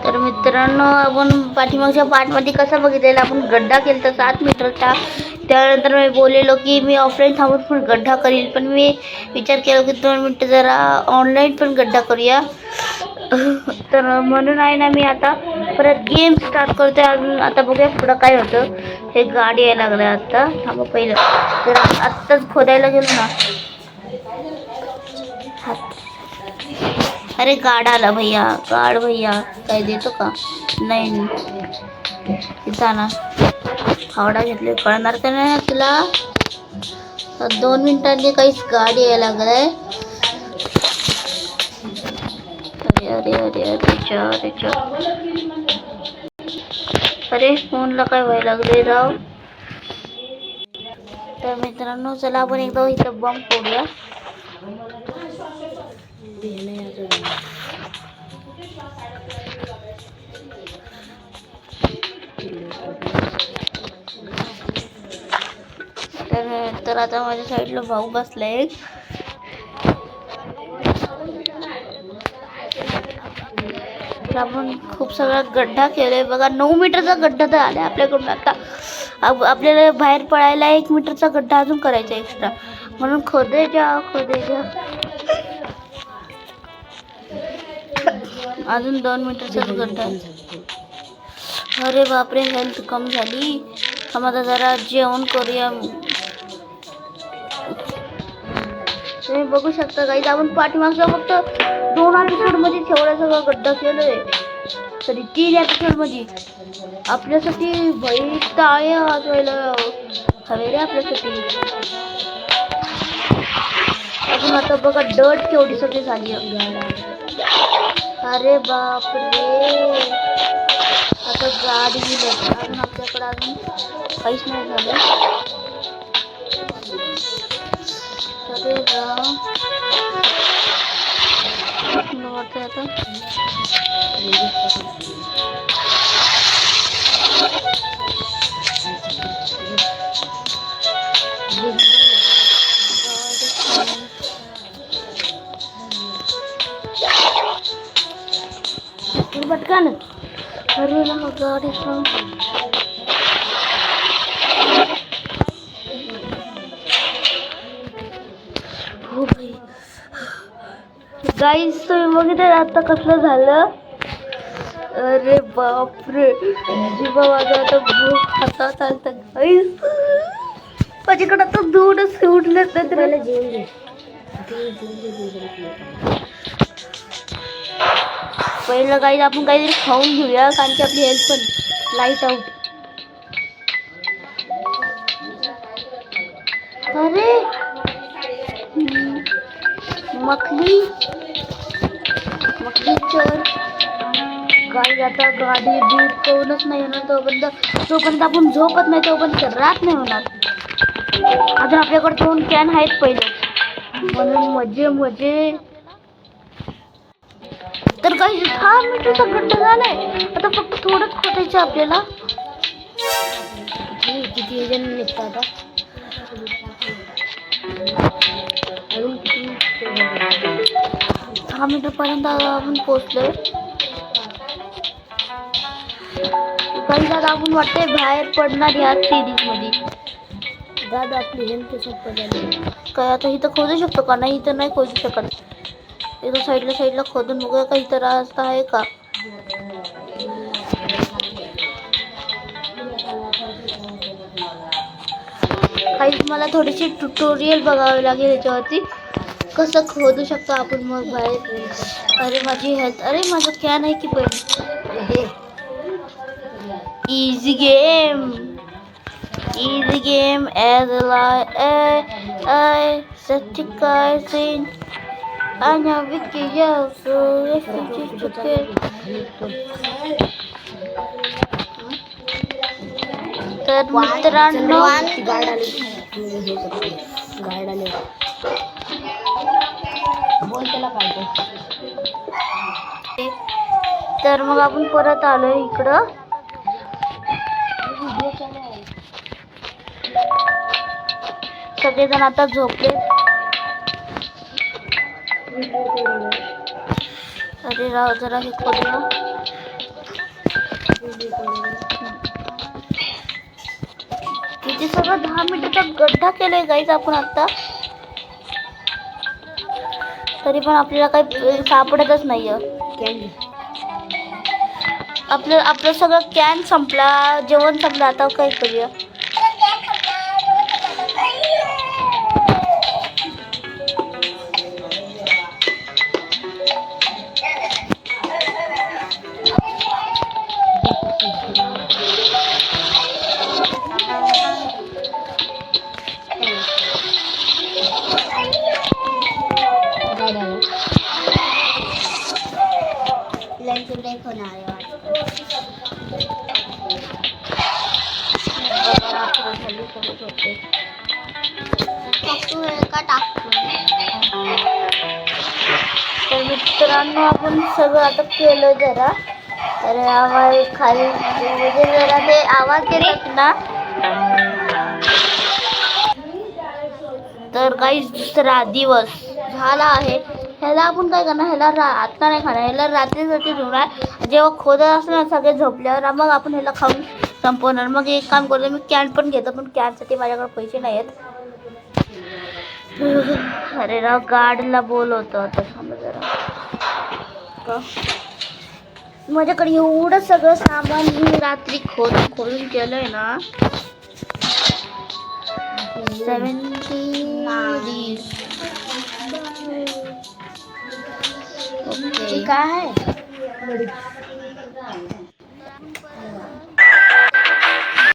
तर मित्रांनो, आपण पाठीमागच्या पार्टमध्ये कसं बघितलेलं, आपण गड्डा केला 7 मीटरचा. त्यानंतर मी बोललेलो की मी ऑफलाईन थांबून पण गड्डा करील, पण मी विचार केला की 2 मिनटं जरा ऑनलाईन पण गड्डा करूया. तर म्हणून आहे ना, मी आता परत गेम स्टार्ट करते. अजून आता बघूया पुढं काय होतं. हे गाडी यायला लागलं आता. थांबा पहिलं, जर आत्ताच खोदायला गेलो ना. अरे गाड आला भैया, गाड भैया काय देतो का? नाही ना, फावडा घेतले, कळणार का नाही तुला? 2 मिनिटांनी काहीच गाडी यायला लागलाय. अरे अरे अरे अरे अरे फोनला काय व्हायला लागले राव. तर मित्रांनो, चला आपण एकदा इथं बॉम्ब फोडूया. तर आता माझ्या साईडला भाऊ बसलाय. आपण खूप सगळा गड्डा केलाय बघा. 9 मीटरचा गड्डा तर आलाय आपल्याकडून. आता आपल्याला बाहेर पडायला 1 मीटरचा गड्डा अजून करायचा एक्स्ट्रा, म्हणून खोदे जा अजून 2 मीटरचा गड्डा. अरे बापरे, हेल्थ कम झाली. आम्हाला जरा जेवण करूया. तुम्ही बघू शकता गाईज, आपण पाठीमागचा फक्त 2 एपिसोड मध्ये तेवढा सगळा गड्डा केलोय. तरी 3 एपिसोड मध्ये आपल्यासाठी भाई टाळ्या वाजवायला हवे रे आपल्यासाठी. अजून आता बघा डट केवढी सगळी झाली. अरे बापरे, आता गाडी गेली. अजून आपल्याकडे अजून काहीच नाही झालं. अरे राव, वाटतंय आता. पटकन. अरे ना गाडी गाईस, तुम्ही बघितलं आता कसलं झालं. अरे बापरे, जीवा माझा आता भूक हातात आलता गाईस. माझ्याकडे आता दूधच उठलं. तर पहिलं गाईस आपण काहीतरी खाऊन घेऊया, कारण की आपली हेल्थ पण लाईट आउट. अरे मखली चोर गाईस, आता गाडी बीट करूनच नाही होणार. तोपर्यंत आपण झोपत नाही, तोपर्यंत रात नाही होणार. अजून आपल्याकडे 2 कॅन आहेत पहिले, म्हणून मजे. तर काही 6 मीटरचा गड्डा झालाय. आता फक्त थोडंच खोदायचं आपल्याला. किती जण निघतात आता? 6 मीटर पर्यंत आपण पोहोचलोय. काही दादा आपण वाटतंय बाहेर पडणार या सिरीज मध्ये. दादा आपली हेल्थ सोपं झाली काय? आता इथं खोदू शकतो का? नाही, इथं नाही खोदू शकत. इथं साईडला खोदून बघूया का इथं रास्ता आहे का. काही मला थोडीशी ट्युटोरियल बघावी लागेल याच्यावरती, कसं खोदू शकतो आपण मग बाहेर. अरे माझी हेल्थ, अरे माझं कॅन आहे की पहिले. Easy game as I satisfying. Anya Vicky so तर मित्रांनो, तर मग आपण परत आलोय इकडं. सगळेजण आता झोपले. अरे राव, जरा हे करूया. इथे सगळं 10 मीटरचा गड्डा केलाय गाईज आपण आता, तरी पण आपल्याला काही सापडतच नाहीये. आपलं सगळं कॅन संपला, जेवण संपलं. आता काय करूया? तर मित्रांनो आपण सगळं आता केलं जरा. अरे आवाज खाली म्हणजे जरा ते आवाज येतात ना, तर काही दुसरा दिवस झाला आहे. ह्याला आपण काय करणार, ह्याला आता नाही खाणार, ह्याला रात्री ठेवणार. जेव्हा खोदत असणार सगळे झोपल्यावर मग आपण ह्याला खाऊन संपवणार. मग एक काम करतो, मी कॅन पण घेतो, पण कॅनसाठी माझ्याकडे पैसे नाही आहेत. अरे राव, गार्डला बोलवतो आता, थांबा जरा. माझ्याकडे एवढं सगळं सामान मी रात्री खोलून केलंय ना. 70 ओके, काय आहे